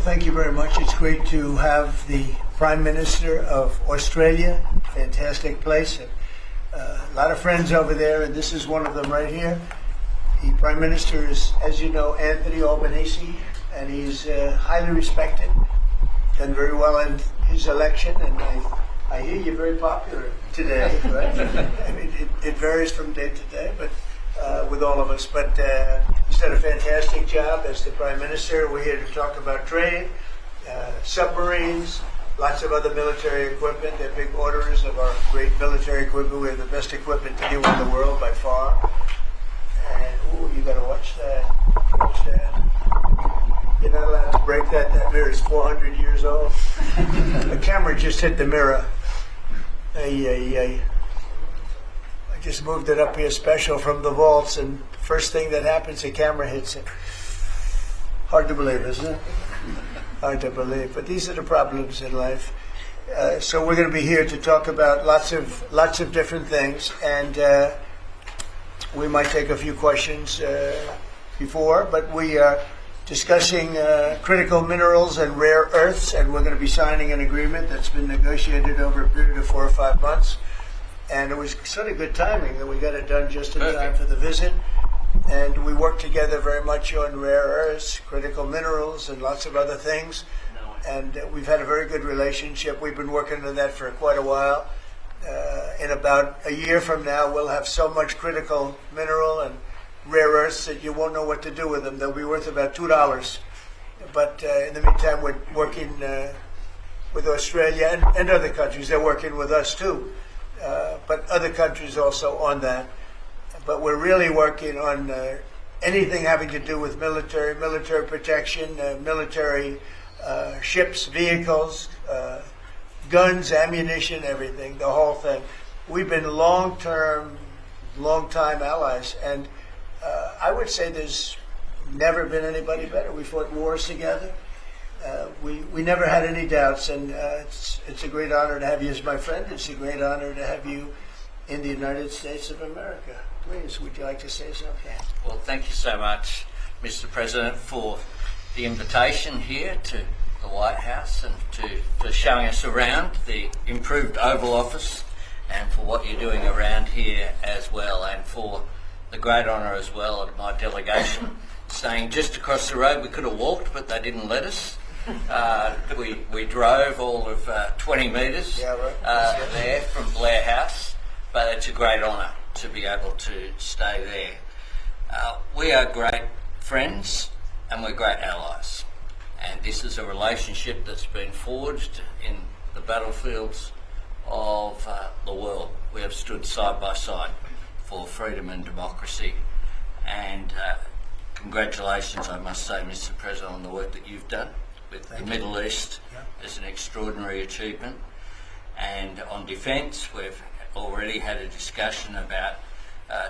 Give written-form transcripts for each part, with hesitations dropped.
thank you very much. It's great to have the Prime Minister of Australia. Fantastic place. A lot of friends over there, and this is one of them right here. The Prime Minister is, as you know, Anthony Albanese, and he's highly respected. Done very well in his election, and I hear you're very popular today, right? I mean, it varies from day to day, but with all of us. But he's done a fantastic job as the Prime Minister. We're here to talk about trade, submarines, lots of other military equipment. They're big orderers of our great military equipment. We have the best equipment anywhere in the world by far. And, ooh, you got to watch that. Watch that. You're not allowed to break that. That mirror is 400 years old. The camera just hit the mirror. I just moved it up here special from the vaults, and first thing that happens, the camera hits it. Hard to believe, isn't it? Hard to believe, but these are the problems in life. So we're going to be here to talk about lots of different things, and we might take a few questions before, but we are discussing critical minerals and rare earths, and we're going to be signing an agreement that's been negotiated over a period of 4 or 5 months. And it was sort of good timing that we got it done just in time for the visit. And we worked together very much on rare earths, critical minerals, and lots of other things. And we've had a very good relationship. We've been working on that for quite a while. In about a year from now, we'll have so much critical mineral and rare earths that you won't know what to do with them. They'll be worth about $2. But in the meantime, we're working with Australia and other countries. They're working with us too, but other countries also on that. But we're really working on anything having to do with military protection, military ships, vehicles, guns, ammunition, everything, the whole thing. We've been long-time allies, and I would say there's never been anybody better. We fought wars together. We never had any doubts, and it's a great honor to have you as my friend. It's a great honor to have you in the United States of America. Please, would you like to say something? Well, thank you so much, Mr. President, for the invitation here to the White House and for showing us around the improved Oval Office, and for what you're doing around here as well, and for the great honour as well of my delegation staying just across the road. We could have walked, but they didn't let us. We drove all of 20 metres there from Blair House, but it's a great honour to be able to stay there. We are great friends and we're great allies, and this is a relationship that's been forged in the battlefields of the world. We have stood side by side for freedom and democracy, and congratulations, I must say, Mr. President, on the work that you've done with the Middle East. It's an extraordinary achievement. And on defence, we've already had a discussion about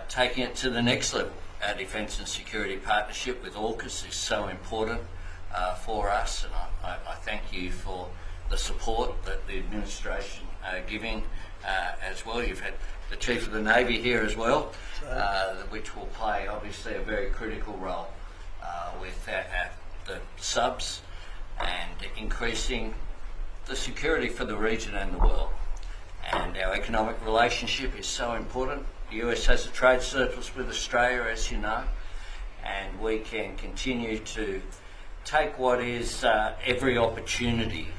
taking it to the next level. Our defence and security partnership with AUKUS is so important for us, and I thank you for the support that the administration are giving as well. You've had the Chief of the Navy here as well, which will play obviously a very critical role with the subs and increasing the security for the region and the world. And our economic relationship is so important. The US has a trade surplus with Australia, as you know, and we can continue to take what is every opportunity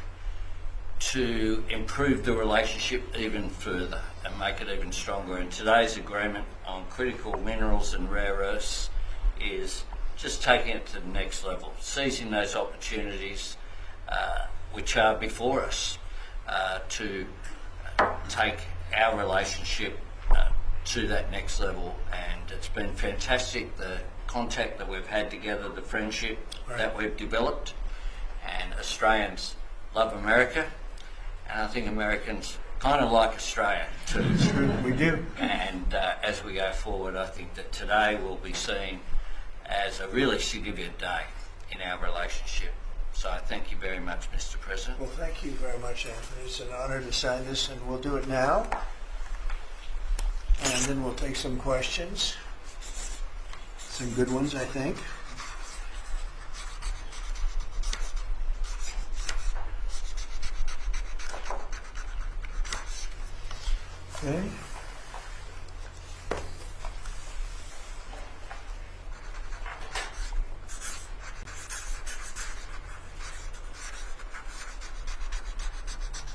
to improve the relationship even further and make it even stronger. And today's agreement on critical minerals and rare earths is just taking it to the next level, seizing those opportunities which are before us to take our relationship to that next level. And it's been fantastic, the contact that we've had together, the friendship that we've developed. And Australians love America, and I think Americans kind of like Australia too. We do. And as we go forward, I think that today will be seen as a really significant day in our relationship. So I thank you very much, Mr. President. Well, thank you very much, Anthony. It's an honor to sign this, and we'll do it now. And then we'll take some questions. Some good ones, I think. Okay.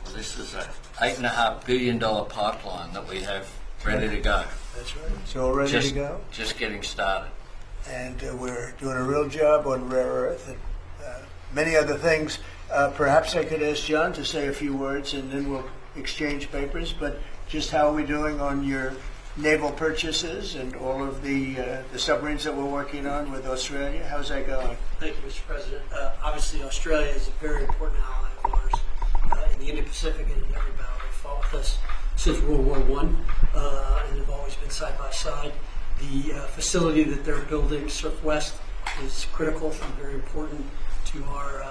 Well, this is a $8.5 billion pipeline that we have ready to go. That's right. It's all ready to go. Just getting started. And we're doing a real job on rare earth and many other things. Perhaps I could ask John to say a few words and then we'll exchange papers. But just how are we doing on your naval purchases and all of the submarines that we're working on with Australia? How's that going? Thank you, Mr. President. Obviously, Australia is a very important ally of ours in the Indo-Pacific and in every battle. They fought with us since World War I and have always been side by side. The facility that they're building, Surf West, is critical and very important to our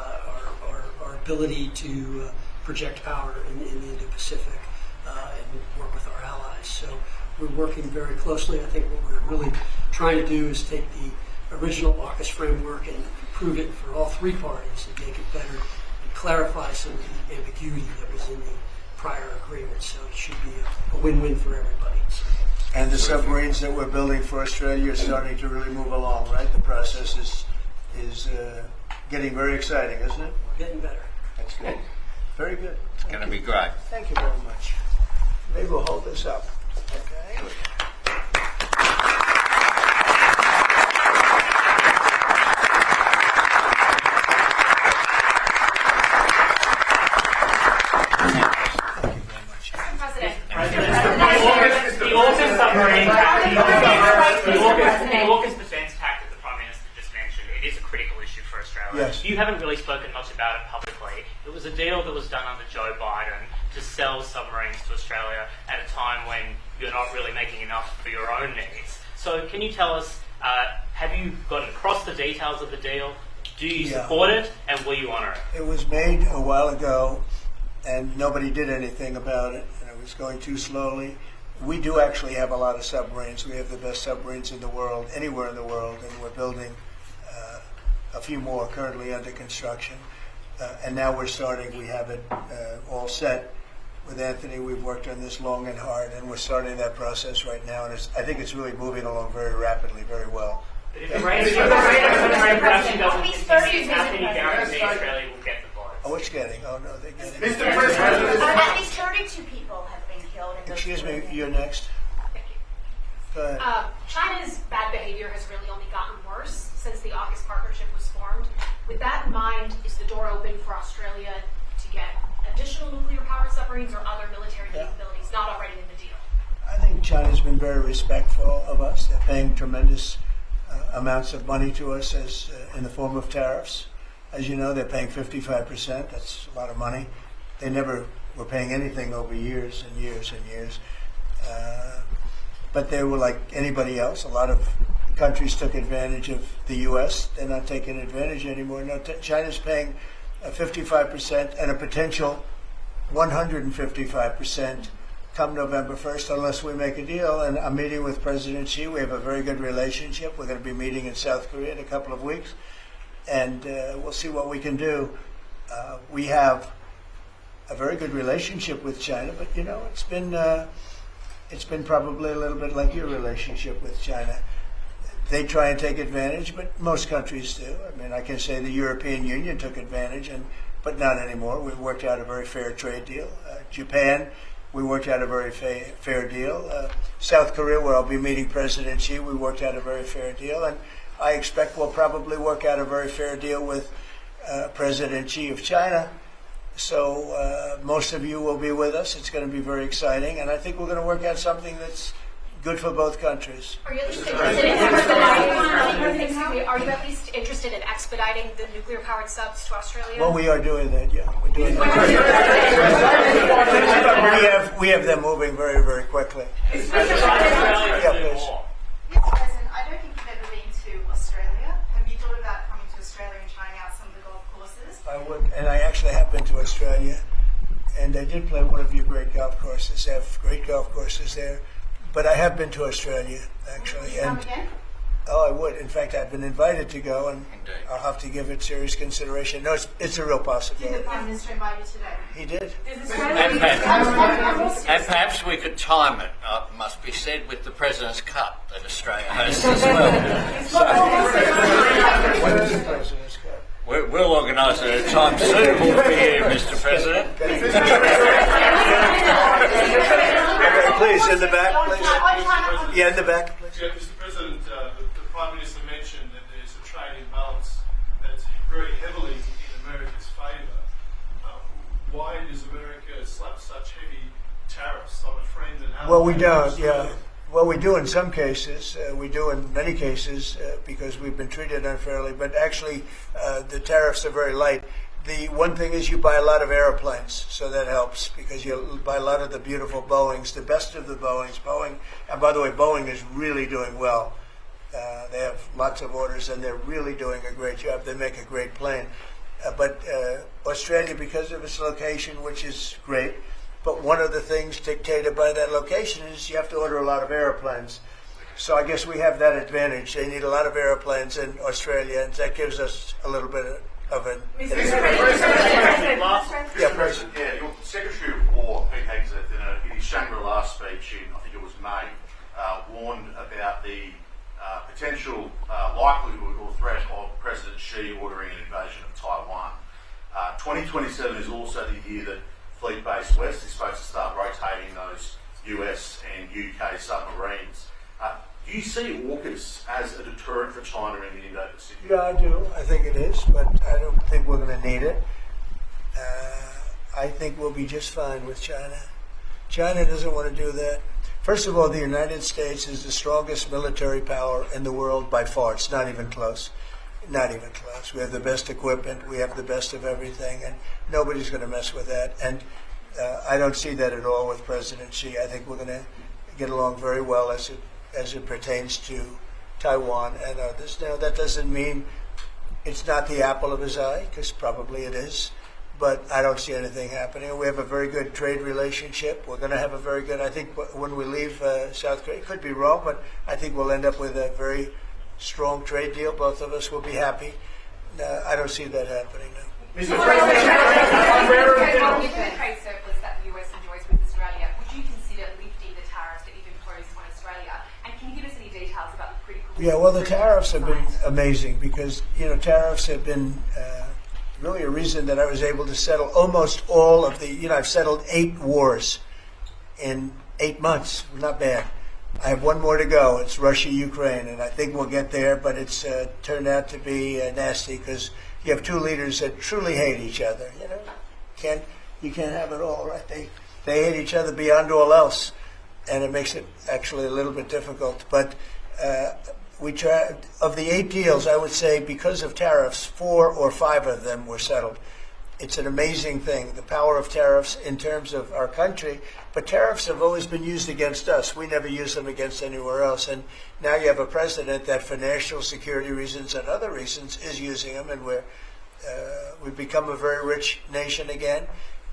ability to project power in the Indo-Pacific and work with our allies. So we're working very closely. I think what we're really trying to do is take the original AUKUS framework and improve it for all three parties and make it better and clarify some of the ambiguity that was in the prior agreement. So it should be a win-win for everybody. So. And the submarines that we're building for Australia are starting to really move along, right? The process is getting very exciting, isn't it? We're getting better. That's good. Very good. It's going to be great. Thank you very much. Maybe we'll hold this up. Okay. The AUKUS defence pact that the Prime Minister just mentioned, it is a critical issue for Australia. Yes. You haven't really spoken much about it publicly. It was a deal that was done under Joe Biden to sell submarines to Australia at a time when you're not really making enough for your own needs. So can you tell us, have you gotten across the details of the deal? Do you support it, and will you honour it? It was made a while ago, and nobody did anything about it, and it was going too slowly. We do actually have a lot of submarines. We have the best submarines in the world, anywhere in the world, and we're building a few more currently under construction. And now we're starting, we have it all set. With Anthony, we've worked on this long and hard, and we're starting that process right now, and I think it's really moving along very rapidly, very well. But if the rate of production doesn't continue, how can you guarantee Australia will get the votes? Oh, it's getting, oh no, they're getting. Mr. President, at least 32 people have been killed in those Excuse me, killings. you're next. Thank you. Go ahead. China's bad behavior has really only gotten worse since the AUKUS partnership was formed. With that in mind, is the door open for Australia to get additional nuclear-powered submarines or other military capabilities not already in the deal? I think China's been very respectful of us. They're paying tremendous amounts of money to us as in the form of tariffs. As you know, they're paying 55%. That's a lot of money. They never were paying anything over years and years and years. But they were like anybody else. A lot of countries took advantage of the U.S. They're not taking advantage anymore. No, China's paying 55% and a potential 155% come November 1st unless we make a deal. And I'm meeting with President Xi. We have a very good relationship. We're going to be meeting in South Korea in a couple of weeks. And we'll see what we can do. We have a very good relationship with China, but you know, it's been probably a little bit like your relationship with China. They try and take advantage, but most countries do. I mean, I can say the European Union took advantage, but not anymore. We worked out a very fair trade deal. Japan, we worked out a very fair deal. South Korea, where I'll be meeting President Xi, we worked out a very fair deal. And I expect we'll probably work out a very fair deal with President Xi of China. So most of you will be with us. It's going to be very exciting. And I think we're going to work out something that's good for both countries. Are you at least interested in expediting? Are you at least interested in expediting the nuclear-powered subs to Australia? Well, we are doing that, yeah. We're doing that. We have them moving very, very quickly. Mr. President, Yeah, please. I don't think you've ever been to Australia. Have you thought about coming to Australia and trying out some of the golf courses? I would, and I actually have been to Australia, and I did play one of your great golf courses. They have great golf courses there. But I have been to Australia, actually. Come again? Oh, I would. In fact, I've been invited to go, and Indeed. I'll have to give it serious consideration. No, it's a real Did possibility. the Prime Minister invite you today? He did. And perhaps we could time it, must be said, with the President's Cup that Australia hosts as well. When is the President's Cup? We'll organise it at a time suitable for you, Mr. President. Please, in the back, please. Yeah, in the back, please. Yeah, Mr. President, the Prime Minister mentioned that there's a trade imbalance that's very heavily in America's favour. Why does America slap such heavy tariffs on a friend and ally? Well, we don't, yeah. Well, we do in some cases. We do in many cases because we've been treated unfairly. But actually, the tariffs are very light. The one thing is you buy a lot of airplanes, so that helps because you buy a lot of the beautiful Boeings, the best of the Boeings. Boeing, and by the way, Boeing is really doing well. They have lots of orders, and they're really doing a great job. They make a great plane. But Australia, because of its location, which is great, but one of the things dictated by that location is you have to order a lot of airplanes. So I guess we have that advantage. They need a lot of airplanes in Australia, and that gives us a little bit of an... Yeah, President. Yeah, your Secretary of War, Pete Hegseth, in his Shangri-La speech in, I think it was May, warned about the potential likelihood or threat of President Xi ordering an invasion of Taiwan. 2027 is also the year that Fleet Base West is supposed to start rotating those US and UK submarines. Do you see AUKUS as a deterrent for China in the Indo-Pacific? Yeah, I do. I think it is, but I don't think we're going to need it. I think we'll be just fine with China. China doesn't want to do that. First of all, the United States is the strongest military power in the world by far. It's not even close. Not even close. We have the best equipment. We have the best of everything, and nobody's going to mess with that. And I don't see that at all with President Xi. I think we're going to get along very well as it pertains to Taiwan and others. Now, that doesn't mean it's not the apple of his eye, because probably it is, but I don't see anything happening. We have a very good trade relationship. We're going to have a very good, I think when we leave South Korea, it could be wrong, but I think we'll end up with a very strong trade deal. Both of us will be happy. I don't see that happening now. Mr. President, Given the trade surplus that the US enjoys with Australia, would you consider lifting the tariffs that you've imposed on Australia? And can you give us any details about the critical... Yeah, well, the tariffs have been amazing because, tariffs have been really a reason that I was able to settle almost all of the, I've settled 8 wars in 8 months. Not bad. I have one more to go. It's Russia-Ukraine, and I think we'll get there, but it's turned out to be nasty because you have 2 leaders that truly hate each other. You can't have it all, right? They hate each other beyond all else, and it makes it actually a little bit difficult. But we try, of the 8 deals, I would say because of tariffs, 4 or 5 of them were settled. It's an amazing thing, the power of tariffs in terms of our country. But tariffs have always been used against us. We never use them against anywhere else. And now you have a president that for national security reasons and other reasons is using them. And we've become a very rich nation again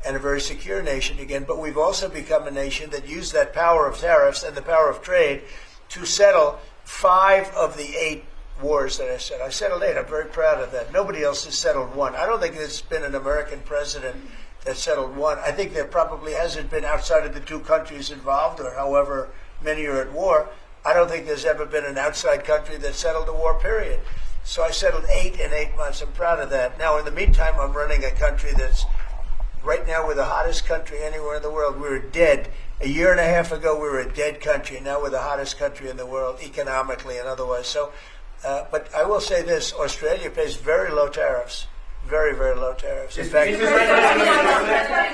and a very secure nation again. But we've also become a nation that used that power of tariffs and the power of trade to settle 5 of the 8 wars that I said. I settled 8. I'm very proud of that. Nobody else has settled 1. I don't think there's been an American president that settled 1. I think there probably hasn't been outside of the 2 countries involved, or however many are at war. I don't think there's ever been an outside country that settled a war, period. So I settled 8 in 8 months. I'm proud of that. Now, in the meantime, I'm running a country that's right now we're the hottest country anywhere in the world. We were dead. A year and a half ago, we were a dead country. Now we're the hottest country in the world, economically and otherwise. So, but I will say this, Australia pays very low tariffs. Very, very low tariffs. In fact,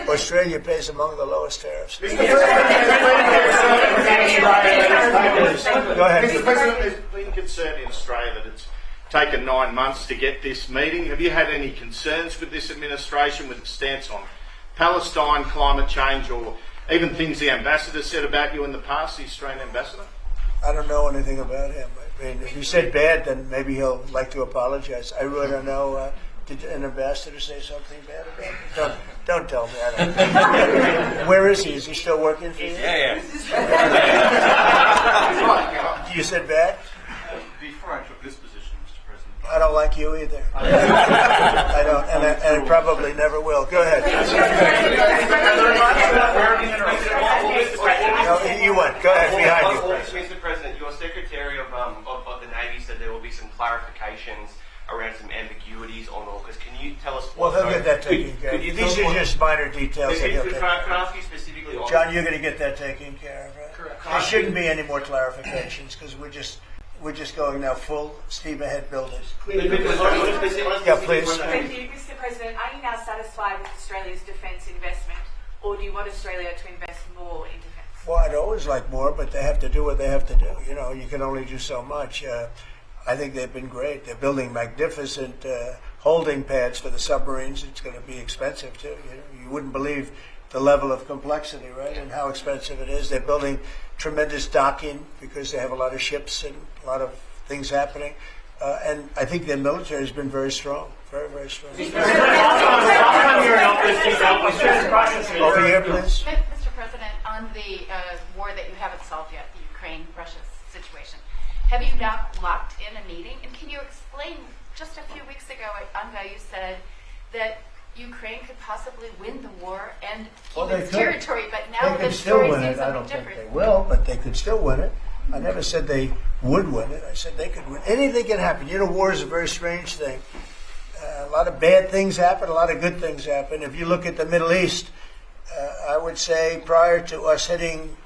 Australia pays among the lowest tariffs. Go ahead. Mr. President, there's been concern in Australia that it's taken 9 months to get this meeting. Have you had any concerns with this administration, with its stance on Palestine, climate change, or even things the ambassador said about you in the past, the Australian ambassador? I don't know anything about him. I mean, if he said bad, then maybe he'll like to apologize. I really don't know. Did an ambassador say something bad about him? Don't tell me. I don't know. Where is he? Is he still working for you? Yeah. You said bad? Before I I don't like you either. I don't, and I probably never will. Go ahead. No, you went. Go ahead, behind you. Mr. President, your Secretary of the Navy said there will be some clarifications around some ambiguities on AUKUS. Can you tell us Well, what he'll get that taken care of. These are just minor details that he'll take Can care I of. ask you specifically on... John, you're going to get that taken care of, right? Correct. There shouldn't be any more clarifications because we're just going now full steam ahead building. Yeah, please. Thank you, Mr. President. Are you now satisfied with Australia's defence investment, or do you want Australia to invest more in defence? Well, I'd always like more, but they have to do what they have to do. You know, you can only do so much. I think they've been great. They're building magnificent holding pads for the submarines. It's going to be expensive, too. You wouldn't believe the level of complexity, right, and how expensive it is. They're building tremendous docking because they have a lot of ships and a lot of things happening. And I think their military has been very strong, very, very strong. Over here, please. Mr. President, on the war that you haven't solved yet, the Ukraine-Russia situation, have you now locked in a meeting? And can you explain, just a few weeks ago at UNGA, you said that Ukraine could possibly win the war and keep its territory, but now the story seems something different. They will, but they could still win it. I never said they would win it. I said they could win. Anything can happen. You know, war is a very strange thing. A lot of bad things happen, a lot of good things happen. If you look at the Middle East, I would say prior to us hitting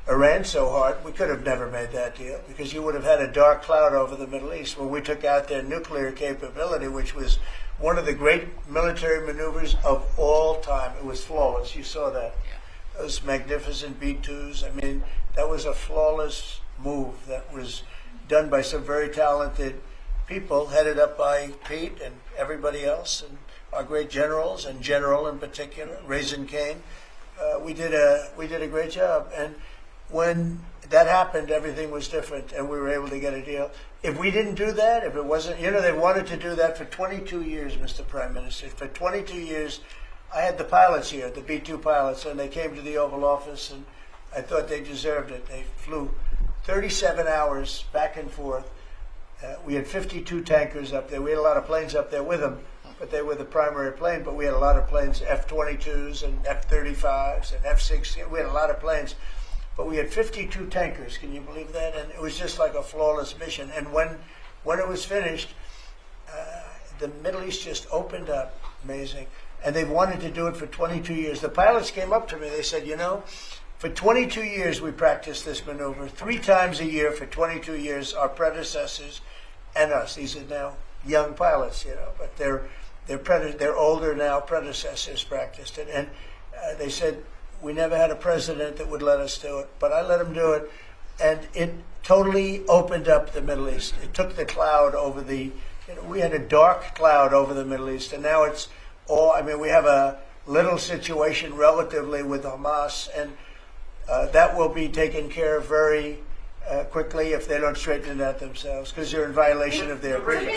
Iran so hard, we could have never made that deal because you would have had a dark cloud over the Middle East when we took out their nuclear capability, which was one of the great military maneuvers of all time. It was flawless. You saw that. Yeah. Those magnificent B-2s. I mean, that was a flawless move that was done by some very talented people, headed up by Pete and everybody else, and our great generals, and General in particular, Raisin Kane. We did a great job. And when that happened, everything was different, and we were able to get a deal. If we didn't do that, if it wasn't, you know, they wanted to do that for 22 years, Mr. Prime Minister. For 22 years, I had the pilots here, the B-2 pilots, and they came to the Oval Office, and I thought they deserved it. They flew 37 hours back and forth. We had 52 tankers up there. We had a lot of planes up there with them, but they were the primary plane. But we had a lot of planes, F-22s and F-35s and F-16. We had a lot of planes. But we had 52 tankers. Can you believe that? And it was just like a flawless mission. And when it was finished, the Middle East just opened up. Amazing. And they've wanted to do it for 22 years. The pilots came up to me. They said, you know, for 22 years we practiced this maneuver. 3 times a year for 22 years, our predecessors and us. These are now young pilots, you know, but they're older now. Predecessors practiced it. And they said, we never had a president that would let us do it, but I let him do it, and it totally opened up the Middle East. It took the cloud over the, you know, we had a dark cloud over the Middle East, and now it's all, I mean, we have a little situation relatively with Hamas, and that will be taken care of very quickly if they don't straighten it out themselves, because they're in violation of their agreement.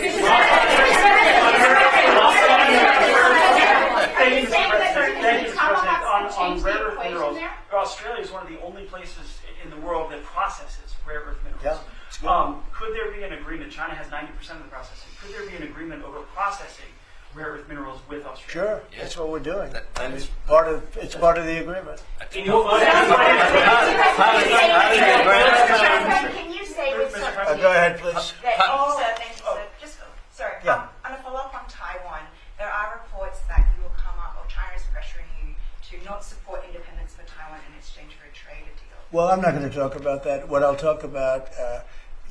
On rare earth minerals, Australia is one of the only places in the world that processes rare earth minerals. Yeah, could there be an agreement? China has 90% of the processing. Could there be an agreement over processing rare earth minerals with Australia? Sure, Yeah. that's what we're doing. That is part of the agreement. in Can you say with certainty Go ahead, please. that all Yeah. On a follow-up on Taiwan, there are reports that you will come up, or China is pressuring you to not support independence for Taiwan in exchange for a trade deal. Well, I'm not going to talk about that. What I'll talk about,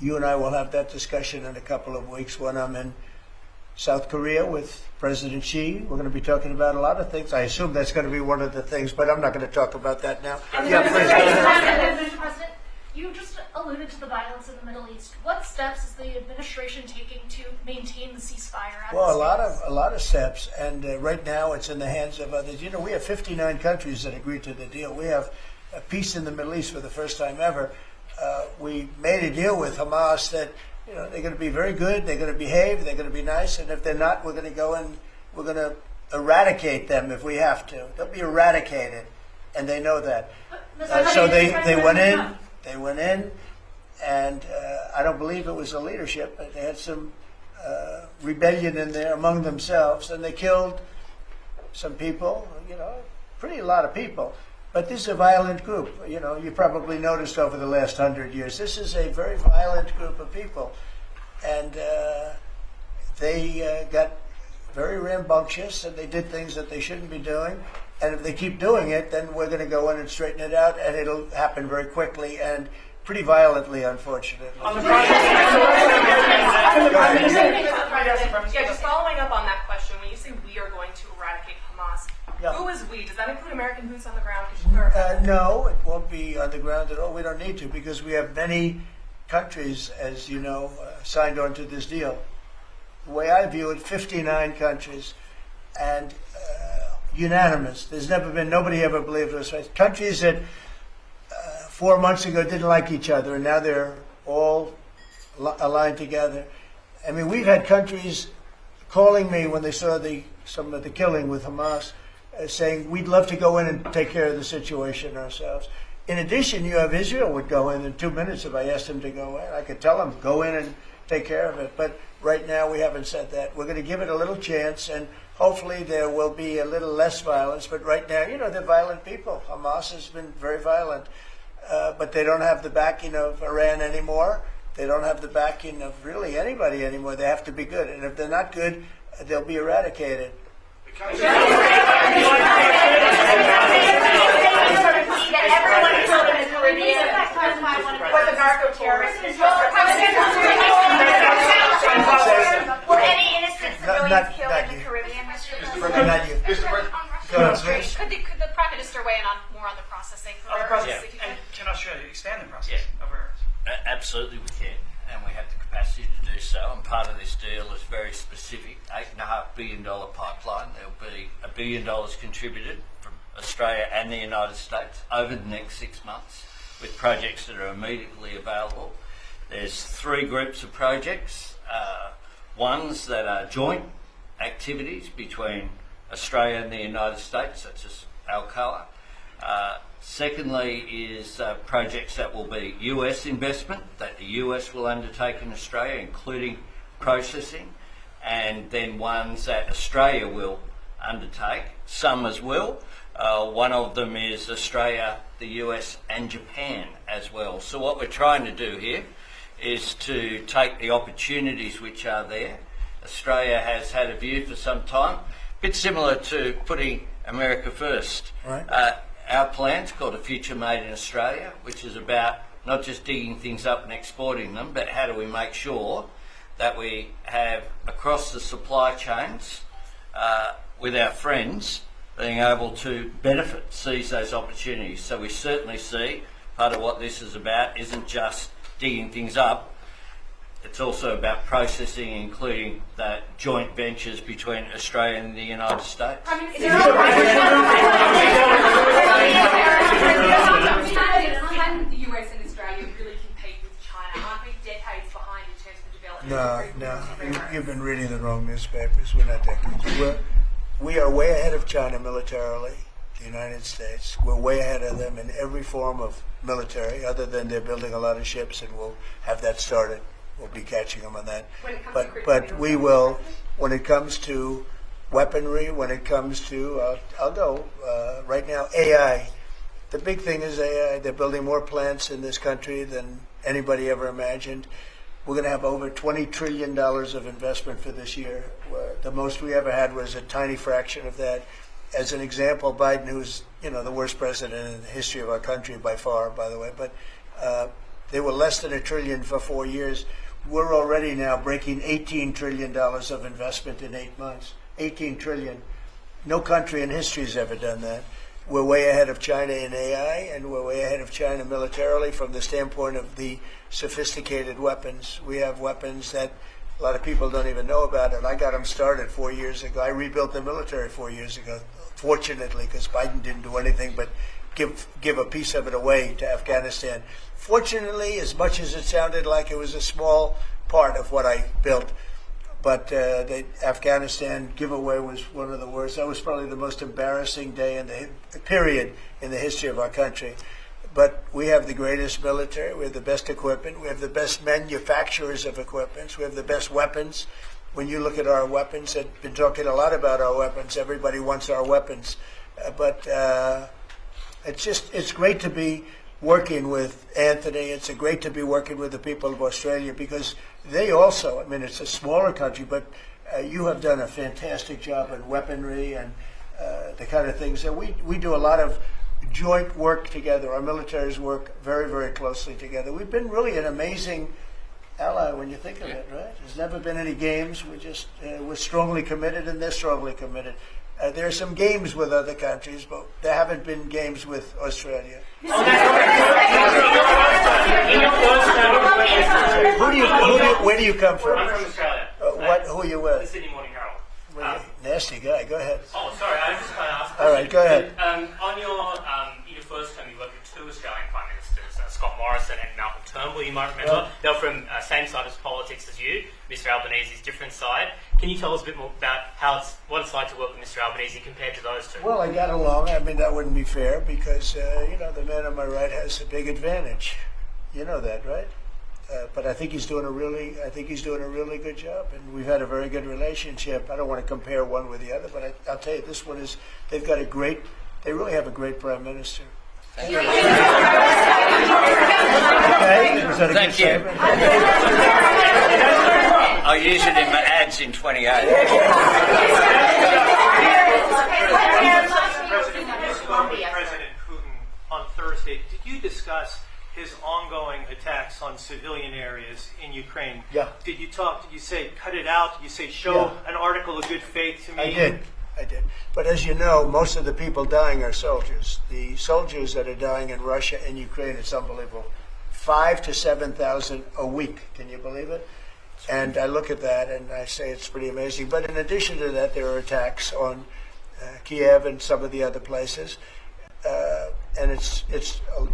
you and I will have that discussion in a couple of weeks when I'm in South Korea with President Xi. We're going to be talking about a lot of things. I assume that's going to be one of the things, but I'm not going to talk about that now. Yeah, please. Mr. President, you just alluded to the violence in the Middle East. What steps is the administration taking to maintain the ceasefire? Well, a lot of steps, and right now it's in the hands of others. You know, we have 59 countries that agreed to the deal. We have a peace in the Middle East for the first time ever. We made a deal with Hamas that, you know, they're going to be very good, they're going to behave, they're going to be nice, and if they're not, we're going to go and we're going to eradicate them if we have to. They'll be eradicated, and they know that. So they went in, and I don't believe it was the leadership. They had some rebellion in there among themselves, and they killed some people, a lot of people. But this is a violent group. You probably noticed over the last 100 years, this is a very violent group of people. And they got very rambunctious, and they did things that they shouldn't be doing. And if they keep doing it, then we're going to go in and straighten it out, and it'll happen very quickly and pretty violently, unfortunately. Just following up on that question, when you say we are going to eradicate Hamas, who is we? Does that include American boots on the ground? No, it won't be on the ground at all. We don't need to, because we have many countries, as you know, signed on to this deal. The way I view it, 59 countries, and unanimous. There's never been, nobody ever believed us. Countries that 4 months ago didn't like each other, and now they're all aligned together. I mean, we've had countries calling me when they saw some of the killing with Hamas, saying, we'd love to go in and take care of the situation ourselves. In addition, you have Israel would go in 2 minutes if I asked them to go in. I could tell them, go in and take care of it. But right now, we haven't said that. We're going to give it a little chance, and hopefully there will be a little less violence. But right now, they're violent people. Hamas has been very violent. But they don't have the backing of Iran anymore. They don't have the backing of really anybody anymore. They have to be good. And if they're not good, they'll be eradicated. Everyone killed in the Caribbean was a narco-terrorist. Were any innocent civilians killed in the Caribbean, Mr. President? Not you. Could the Prime Minister weigh in more on the processing? On the process, and can Australia expand the process of rare earths? Absolutely we can, and we have the capacity to do so, and part of this deal is very specific, $8.5 billion pipeline. There'll be $1 billion contributed from Australia and the United States over the next 6 months with projects that are immediately available. There's 3 groups of projects, ones that are joint activities between Australia and the United States, such as Alcoa. Secondly is projects that will be US investment, that the US will undertake in Australia, including processing, and then ones that Australia will undertake, some as well. One of them is Australia, the US and Japan as well. So what we're trying to do here is to take the opportunities which are there. Australia has had a view for some time, a bit similar to putting America first. Right. Our plan's called A Future Made in Australia, which is about not just digging things up and exporting them, but how do we make sure that we have across the supply chains with our friends being able to benefit, seize those opportunities. So we certainly see part of what this is about isn't just digging things up, it's also about processing, including the joint ventures between Australia and the United States. Can the US and Australia really compete with China? Aren't we decades behind in terms of development? No. You've been reading the wrong newspapers. We're not decades. We are way ahead of China militarily, the United States. We're way ahead of them in every form of military, other than they're building a lot of ships, and we'll have that started. We'll be catching them on that. But we will, when it comes to weaponry, when it comes to, I'll go right now, AI. The big thing is AI. They're building more plants in this country than anybody ever imagined. We're going to have over $20 trillion of investment for this year. The most we ever had was a tiny fraction of that. As an example, Biden, who's the worst president in the history of our country by far, by the way, but they were less than $1 trillion for 4 years. We're already now breaking $18 trillion of investment in 8 months. $18 trillion. No country in history has ever done that. We're way ahead of China in AI, and we're way ahead of China militarily from the standpoint of the sophisticated weapons. We have weapons that a lot of people don't even know about, and I got them started 4 years ago. I rebuilt the military 4 years ago, fortunately, because Biden didn't do anything but give a piece of it away to Afghanistan. Fortunately, as much as it sounded like it was a small part of what I built, but the Afghanistan giveaway was one of the worst. That was probably the most embarrassing day in the period in the history of our country. but we have the greatest military, we have the best equipment, we have the best manufacturers of equipment, we have the best weapons. When you look at our weapons, I've been talking a lot about our weapons. Everybody wants our weapons. But it's great to be working with Anthony. It's great to be working with the people of Australia because they also, I mean, it's a smaller country, but you have done a fantastic job in weaponry and the kind of things that we do a lot of joint work together. Our militaries work very, very closely together. We've been really an amazing ally when you think of it, right? There's never been any games. We're strongly committed, and they're strongly committed. There are some games with other countries, but there haven't been games with Australia. Where do you come from? I'm from Australia. Who are you with? The Sydney Morning Herald. Nasty guy. Go ahead. Oh, sorry, I was just going to ask. All right, go ahead. On your first term, you worked with two Australian Prime Ministers, Scott Morrison and Malcolm Turnbull, you might remember. They were from same side of politics as you. Mr Albanese's different side. Can you tell us a bit more about what it's like to work with Mr Albanese compared to those two? Well, I got along. I mean, that wouldn't be fair because, the man on my right has a big advantage. You know that, right? But I think he's doing a really good job, and we've had a very good relationship. I don't want to compare one with the other, but I'll tell you, this one is. They really have a great prime minister. Thank you. Okay, was that a good statement? I'll use it in my ads in 28. President Putin on Thursday. Did you discuss his ongoing attacks on civilian areas in Ukraine? Yeah. Did you say cut it out? Did you say show an article of good faith to me? I did. But as you know, most of the people dying are soldiers. The soldiers that are dying in Russia and Ukraine, it's unbelievable. 5,000 to 7,000 a week. Can you believe it? And I look at that and I say it's pretty amazing. But in addition to that, there are attacks on Kiev and some of the other places. And it's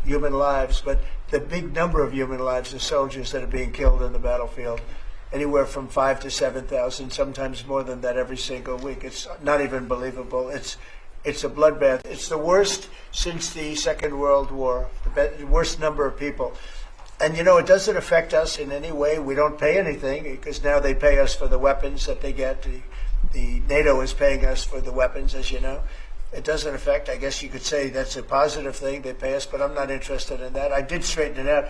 human lives, but the big number of human lives are soldiers that are being killed in the battlefield. Anywhere from 5,000 to 7,000, sometimes more than that every single week. It's not even believable. It's a bloodbath. It's the worst since the Second World War, the worst number of people. And it doesn't affect us in any way. We don't pay anything because now they pay us for the weapons that they get. The NATO is paying us for the weapons, as you know. It doesn't affect. I guess you could say that's a positive thing. They pay us, but I'm not interested in that. I did straighten it out.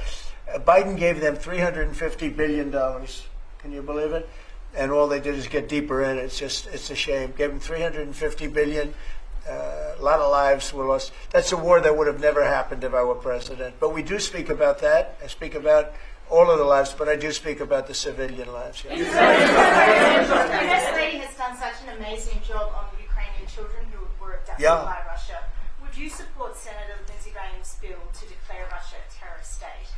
Biden gave them $350 billion. Can you believe it? And all they did is get deeper in. It's a shame. Gave them $350 billion. A lot of lives were lost. That's a war that would have never happened if I were president. But we do speak about that. I speak about all of the lives, but I do speak about the civilian lives. Yeah. The First Lady has done such an amazing job on the Ukrainian children who were abducted by Russia. Would you support Senator Lindsey Graham's bill to declare Russia a terrorist state?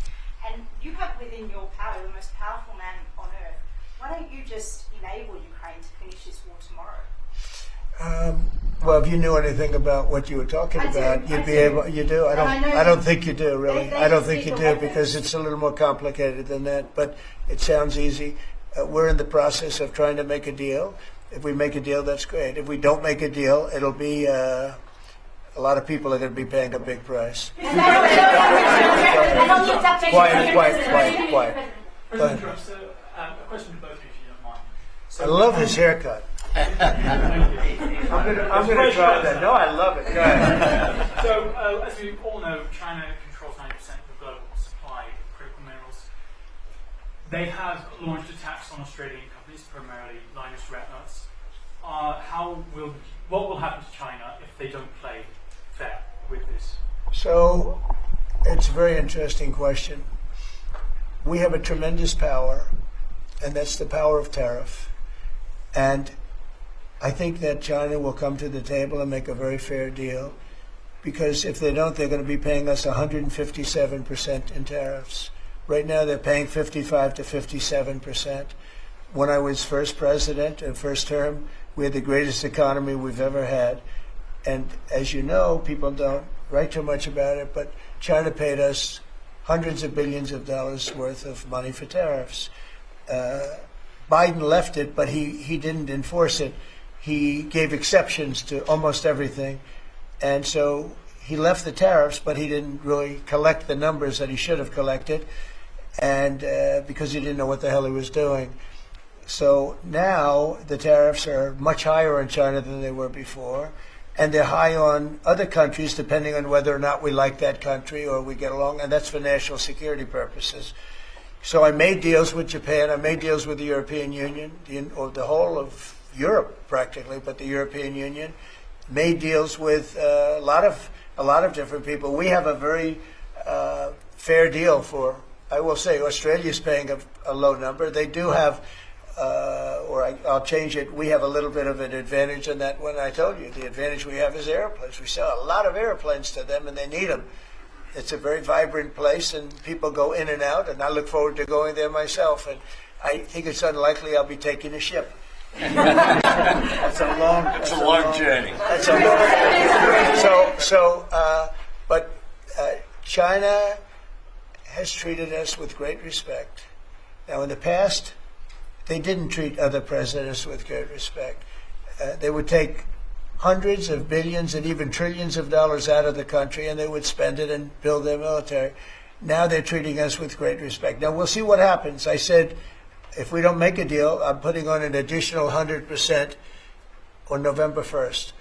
And you have within your power the most powerful man on earth. Why don't you just enable Ukraine to finish this war tomorrow? Well, if you knew anything about what you were talking about, you'd be able. You do. I don't think you do, really. I don't think you do because it's a little more complicated than that. But it sounds easy. We're in the process of trying to make a deal. If we make a deal, that's great. If we don't make a deal, it'll be a lot of people are going to be paying a big price. Quiet. Go ahead. A question to both of you, if you don't mind. I love his haircut. I'm going to try that. No, I love it. Go ahead. So, as we all know, China controls 90% of the global supply of critical minerals. They have launched attacks on Australian companies, primarily Lynas Rare Earths. What will happen to China if they don't play fair with this? So, it's a very interesting question. We have a tremendous power, and that's the power of tariff. And I think that China will come to the table and make a very fair deal, because if they don't, they're going to be paying us 157% in tariffs. Right now, they're paying 55 to 57%. When I was first president, first term, we had the greatest economy we've ever had. And as you know, people don't write too much about it, but China paid us hundreds of billions of dollars worth of money for tariffs. Biden left it, but he didn't enforce it. He gave exceptions to almost everything. And so he left the tariffs, but he didn't really collect the numbers that he should have collected, and because he didn't know what the hell he was doing. So now the tariffs are much higher in China than they were before, and they're high on other countries depending on whether or not we like that country or we get along, and that's for national security purposes. So I made deals with Japan, I made deals with the European Union, or the whole of Europe practically, but the European Union, made deals with a lot of different people. We have a very fair deal for, I will say, Australia's paying a low number. They do have, I'll change it, we have a little bit of an advantage in that one. I told you, the advantage we have is airplanes. We sell a lot of airplanes to them, and they need them. It's a very vibrant place, and people go in and out, and I look forward to going there myself. And I think it's unlikely I'll be taking a ship. That's a long journey. That's a long journey. But China has treated us with great respect. Now, in the past, they didn't treat other presidents with great respect. They would take hundreds of billions and even trillions of dollars out of the country, and they would spend it and build their military. Now they're treating us with great respect. Now, we'll see what happens. I said, if we don't make a deal, I'm putting on an additional 100% on November 1st.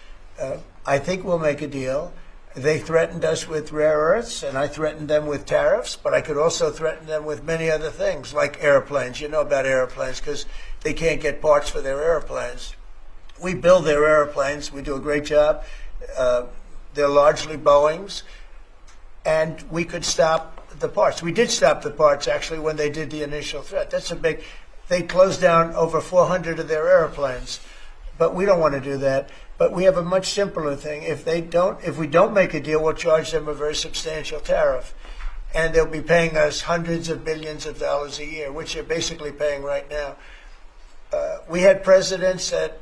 I think we'll make a deal. They threatened us with rare earths, and I threatened them with tariffs, but I could also threaten them with many other things, like airplanes. You know about airplanes, because they can't get parts for their airplanes. We build their airplanes. We do a great job. They're largely Boeings, and we could stop the parts. We did stop the parts, actually, when they did the initial threat. That's a big... They closed down over 400 of their airplanes, but we don't want to do that. But we have a much simpler thing. If we don't make a deal, we'll charge them a very substantial tariff, and they'll be paying us hundreds of billions of dollars a year, which they're basically paying right now. We had presidents that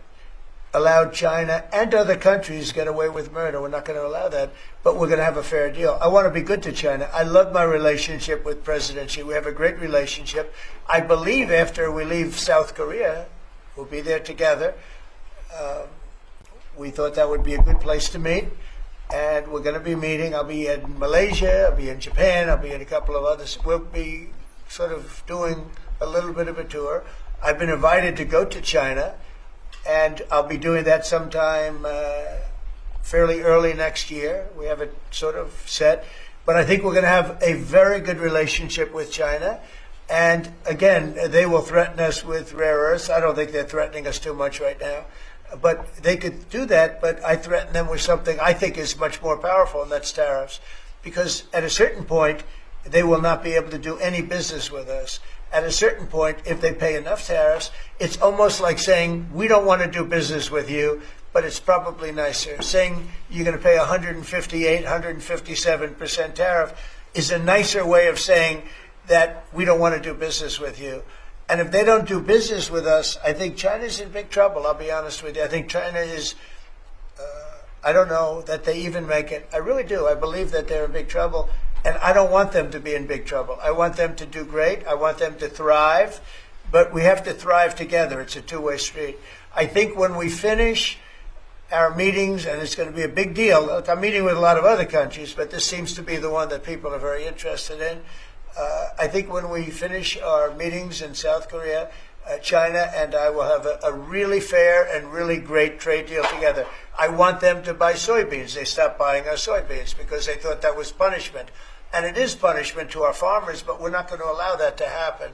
allowed China and other countries get away with murder. We're not going to allow that, but we're going to have a fair deal. I want to be good to China. I love my relationship with President Xi. We have a great relationship. I believe after we leave South Korea, we'll be there together. We thought that would be a good place to meet, and we're going to be meeting. I'll be in Malaysia, I'll be in Japan, I'll be in a couple of others. We'll be sort of doing a little bit of a tour. I've been invited to go to China, and I'll be doing that sometime fairly early next year. We have it sort of set. But I think we're going to have a very good relationship with China. And again, they will threaten us with rare earths. I don't think they're threatening us too much right now. But they could do that, but I threaten them with something I think is much more powerful, and that's tariffs. Because at a certain point, they will not be able to do any business with us. At a certain point, if they pay enough tariffs, it's almost like saying, we don't want to do business with you, but it's probably nicer. Saying you're going to pay 158, 157% tariff is a nicer way of saying that we don't want to do business with you. And if they don't do business with us, I think China's in big trouble, I'll be honest with you. I think China is, I don't know that they even make it. I really do. I believe that they're in big trouble. And I don't want them to be in big trouble. I want them to do great. I want them to thrive. But we have to thrive together. It's a two-way street. I think when we finish our meetings, and it's going to be a big deal. Look, I'm meeting with a lot of other countries, but this seems to be the one that people are very interested in. I think when we finish our meetings in South Korea, China and I will have a really fair and really great trade deal together. I want them to buy soybeans. They stopped buying our soybeans because they thought that was punishment. And it is punishment to our farmers, but we're not going to allow that to happen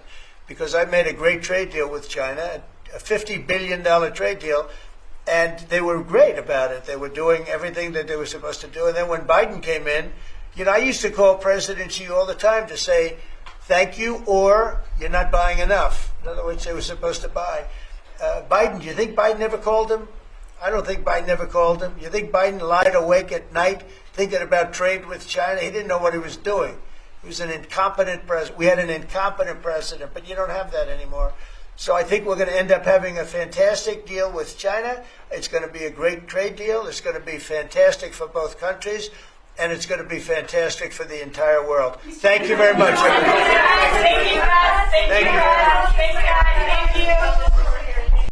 because I made a great trade deal with China, a $50 billion trade deal, and they were great about it. They were doing everything that they were supposed to do. And then when Biden came in, you know, I used to call President Xi all the time to say, thank you, or you're not buying enough. In other words, they were supposed to buy. Biden, do you think Biden ever called him? I don't think Biden ever called him. You think Biden lied awake at night thinking about trade with China? He didn't know what he was doing. He was an incompetent president. We had an incompetent president, but you don't have that anymore. So I think we're going to end up having a fantastic deal with China. It's going to be a great trade deal. It's going to be fantastic for both countries. And it's going to be fantastic for the entire world. Thank you very much. Thank you, guys. Thank you, guys. Thank you.